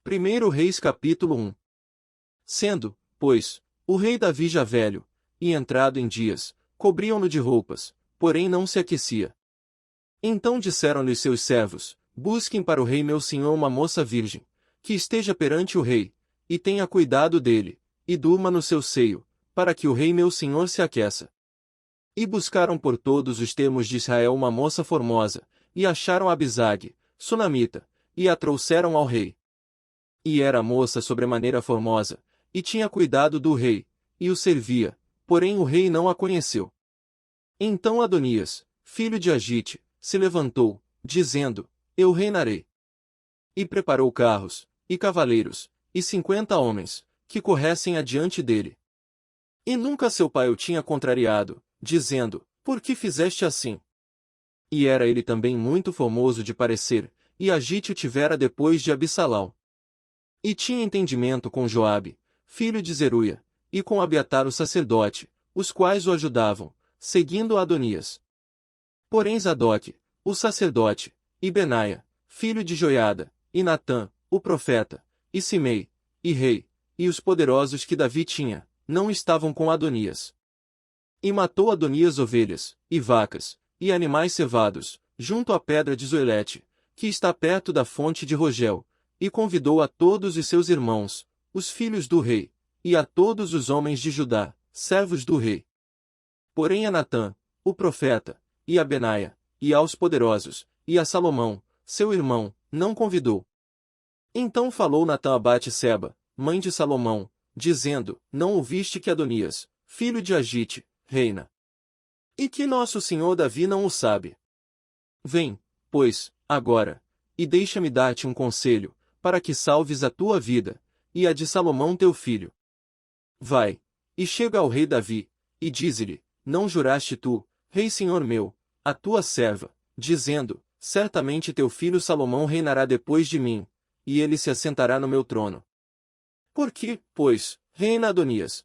1 Reis capítulo 1. Sendo, pois, o rei Davi já velho, e entrado em dias, cobriam-no de roupas, porém não se aquecia. Então disseram-lhe seus servos: Busquem para o rei meu senhor uma moça virgem, que esteja perante o rei, e tenha cuidado dele, e durma no seu seio, para que o rei meu senhor se aqueça. E buscaram por todos os termos de Israel uma moça formosa, e acharam Abisag, sunamita, e a trouxeram ao rei. E era a moça sobremaneira formosa, e tinha cuidado do rei, e o servia, porém o rei não a conheceu. Então Adonias, filho de Agite, se levantou, dizendo: Eu reinarei. E preparou carros, e cavaleiros, e 50 homens, que corressem adiante dele. E nunca seu pai o tinha contrariado, dizendo: Por que fizeste assim? E era ele também muito formoso de parecer, e Agite o tivera depois de Abissalau. E tinha entendimento com Joabe, filho de Zeruia, e com Abiatar o sacerdote, os quais o ajudavam, seguindo Adonias. Porém Zadoque, o sacerdote, e Benaia, filho de Joiada, e Natã, o profeta, e Simei, e rei, e os poderosos que Davi tinha, não estavam com Adonias. E matou Adonias ovelhas, e vacas, e animais cevados, junto à pedra de Zoelete, que está perto da fonte de Rogel, e convidou a todos os seus irmãos, os filhos do rei, e a todos os homens de Judá, servos do rei. Porém a Natã, o profeta, e a Benaia, e aos poderosos, e a Salomão, seu irmão, não convidou. Então falou Natã a Bate-seba, mãe de Salomão, dizendo: Não ouviste que Adonias, filho de Agite, reina? E que nosso senhor Davi não o sabe? Vem, pois, agora, e deixa-me dar-te um conselho, para que salves a tua vida, e a de Salomão teu filho. Vai, e chega ao rei Davi, e dize-lhe: Não juraste tu, rei senhor meu, a tua serva, dizendo: Certamente teu filho Salomão reinará depois de mim, e ele se assentará no meu trono. Por que, pois, reina Adonias?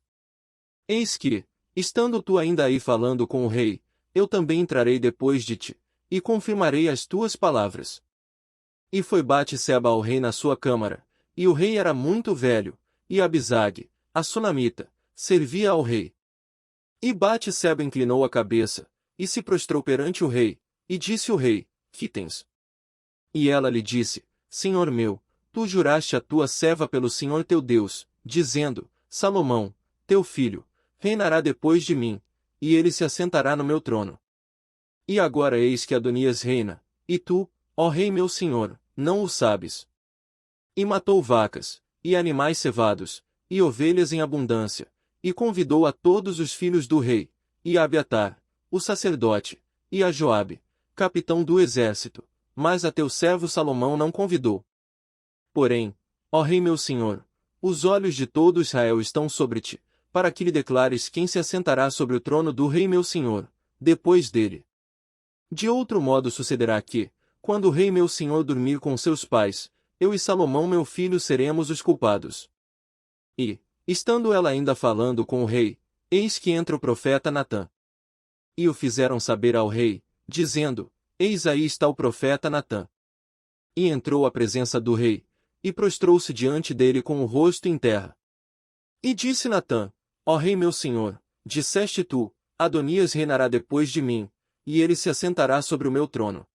Eis que, estando tu ainda aí falando com o rei, eu também entrarei depois de ti, e confirmarei as tuas palavras. E foi Bate-seba ao rei na sua câmara, e o rei era muito velho, e Abisag, a sunamita, servia ao rei. E Bate-seba inclinou a cabeça, e se prostrou perante o rei, e disse o rei: Que tens? E ela lhe disse: Senhor meu, tu juraste a tua serva pelo Senhor teu Deus, dizendo: Salomão, teu filho, reinará depois de mim, e ele se assentará no meu trono. E agora eis que Adonias reina, e tu, ó rei meu senhor, não o sabes. E matou vacas, e animais cevados, e ovelhas em abundância, e convidou a todos os filhos do rei, e a Abiatar, o sacerdote, e a Joabe, capitão do exército, mas a teu servo Salomão não convidou. Porém, ó rei meu senhor, os olhos de todo Israel estão sobre ti, para que lhe declares quem se assentará sobre o trono do rei meu senhor, depois dele. De outro modo sucederá que, quando o rei meu senhor dormir com seus pais, eu e Salomão meu filho seremos os culpados. E, estando ela ainda falando com o rei, eis que entra o profeta Natã. E o fizeram saber ao rei, dizendo: Eis aí está o profeta Natã. E entrou à presença do rei, e prostrou-se diante dele com o rosto em terra. E disse Natã: Ó rei meu senhor, disseste tu: Adonias reinará depois de mim, e ele se assentará sobre o meu trono.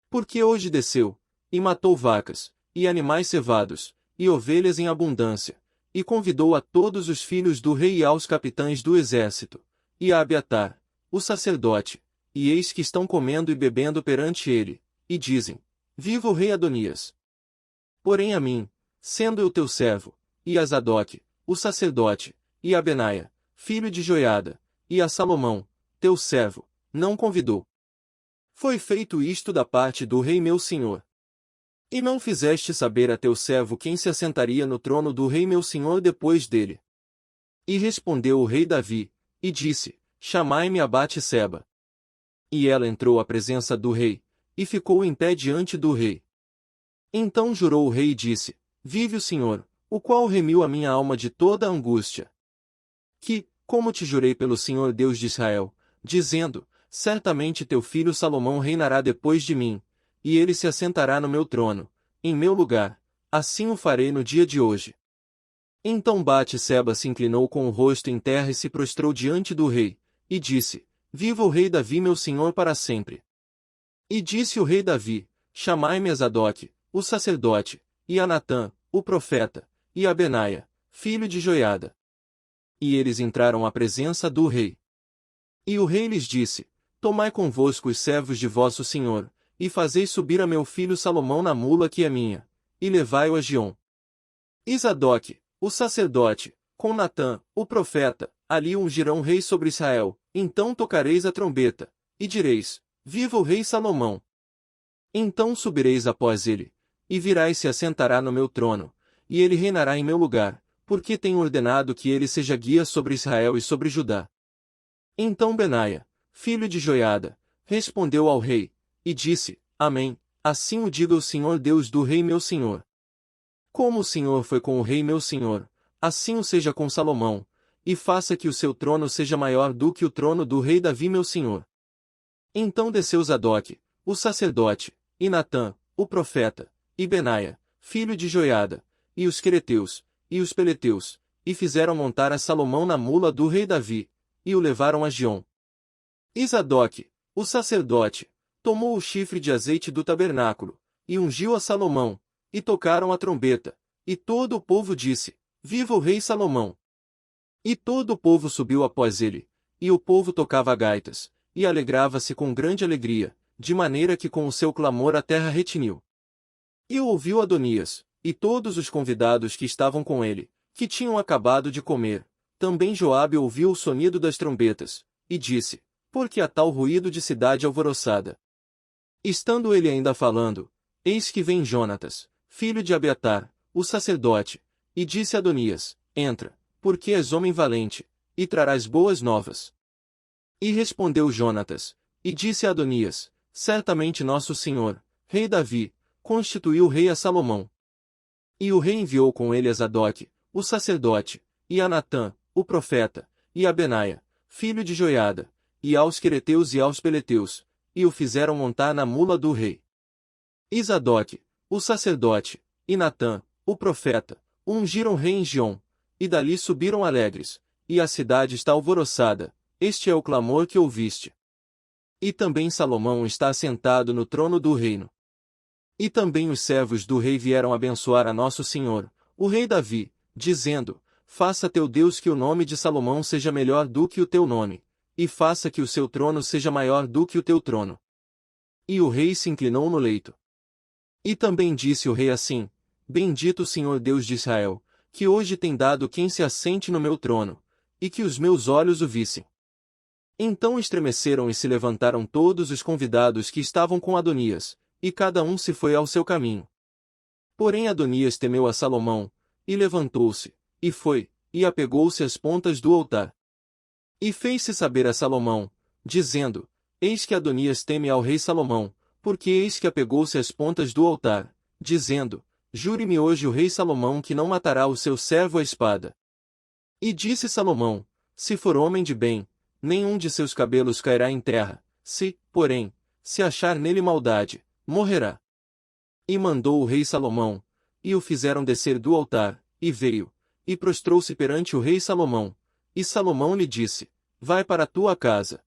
Porque hoje desceu, e matou vacas, e animais cevados, e ovelhas em abundância, e convidou a todos os filhos do rei e aos capitães do exército, e a Abiatar, o sacerdote, e eis que estão comendo e bebendo perante ele, e dizem: Viva o rei Adonias! Porém a mim, sendo eu teu servo, e a Zadoque, o sacerdote, e a Benaia, filho de Joiada, e a Salomão, teu servo, não convidou. Foi feito isto da parte do rei meu senhor. E não fizeste saber a teu servo quem se assentaria no trono do rei meu senhor depois dele. E respondeu o rei Davi, e disse: Chamai-me a Bate-seba. E ela entrou à presença do rei, e ficou em pé diante do rei. Então jurou o rei e disse: Vive o Senhor, o qual remiu a minha alma de toda a angústia. Que, como te jurei pelo Senhor Deus de Israel, dizendo: Certamente teu filho Salomão reinará depois de mim, e ele se assentará no meu trono, em meu lugar, assim o farei no dia de hoje. Então Batseba se inclinou com o rosto em terra e se prostrou diante do rei, e disse: Viva o rei Davi meu senhor para sempre. E disse o rei Davi: Chamai-me a Zadok, o sacerdote, e a Natã, o profeta, e a Benaia, filho de Joiada. E eles entraram à presença do rei. E o rei lhes disse: Tomai convosco os servos de vosso senhor, e fazei subir a meu filho Salomão na mula que é minha, e levai-o a Giom. E Zadok, o sacerdote, com Natã, o profeta, ali ungirão rei sobre Israel, então tocareis a trombeta, e direis: Viva o rei Salomão! Então subireis após ele, e virá e se assentará no meu trono, e ele reinará em meu lugar, porque tenho ordenado que ele seja guia sobre Israel e sobre Judá. Então Benaia, filho de Joiada, respondeu ao rei, e disse: Amém, assim o diga o Senhor Deus do rei meu senhor. Como o Senhor foi com o rei meu senhor, assim o seja com Salomão, e faça que o seu trono seja maior do que o trono do rei Davi meu senhor. Então desceu Zadok, o sacerdote, e Natã, o profeta, e Benaia, filho de Joiada, e os quereteus, e os peleteus, e fizeram montar a Salomão na mula do rei Davi, e o levaram a Giom. E Zadok, o sacerdote, tomou o chifre de azeite do tabernáculo, e ungiu a Salomão, e tocaram a trombeta, e todo o povo disse: Viva o rei Salomão! E todo o povo subiu após ele, e o povo tocava gaitas, e alegrava-se com grande alegria, de maneira que com o seu clamor a terra retiniu. E ouviu Adonias, e todos os convidados que estavam com ele, que tinham acabado de comer. Também Joabe ouviu o sonido das trombetas, e disse: Por que há tal ruído de cidade alvoroçada? Estando ele ainda falando, eis que vem Jonatas, filho de Abiatar, o sacerdote, e disse a Adonias: Entra, porque és homem valente, e trarás boas novas. E respondeu Jonatas, e disse a Adonias: Certamente nosso senhor, rei Davi, constituiu rei a Salomão. E o rei enviou com ele a Zadok, o sacerdote, e a Natã, o profeta, e a Benaia, filho de Joiada, e aos quereteus e aos peleteus, e o fizeram montar na mula do rei. E Zadok, o sacerdote, e Natã, o profeta, ungiram rei em Giom, e dali subiram alegres, e a cidade está alvoroçada, este é o clamor que ouviste. E também Salomão está assentado no trono do reino. E também os servos do rei vieram abençoar a nosso senhor, o rei Davi, dizendo: Faça teu Deus que o nome de Salomão seja melhor do que o teu nome, e faça que o seu trono seja maior do que o teu trono. E o rei se inclinou no leito. E também disse o rei assim: Bendito o Senhor Deus de Israel, que hoje tem dado quem se assente no meu trono, e que os meus olhos o vissem. Então estremeceram e se levantaram todos os convidados que estavam com Adonias, e cada um se foi ao seu caminho. Porém Adonias temeu a Salomão, e levantou-se, e foi, e apegou-se às pontas do altar. E fez-se saber a Salomão, dizendo: Eis que Adonias teme ao rei Salomão, porque eis que apegou-se às pontas do altar, dizendo: Jure-me hoje o rei Salomão que não matará o seu servo à espada. E disse Salomão: Se for homem de bem, nenhum de seus cabelos cairá em terra, se, porém, se achar nele maldade, morrerá. E mandou o rei Salomão, e o fizeram descer do altar, e veio, e prostrou-se perante o rei Salomão. E Salomão lhe disse: Vai para a tua casa,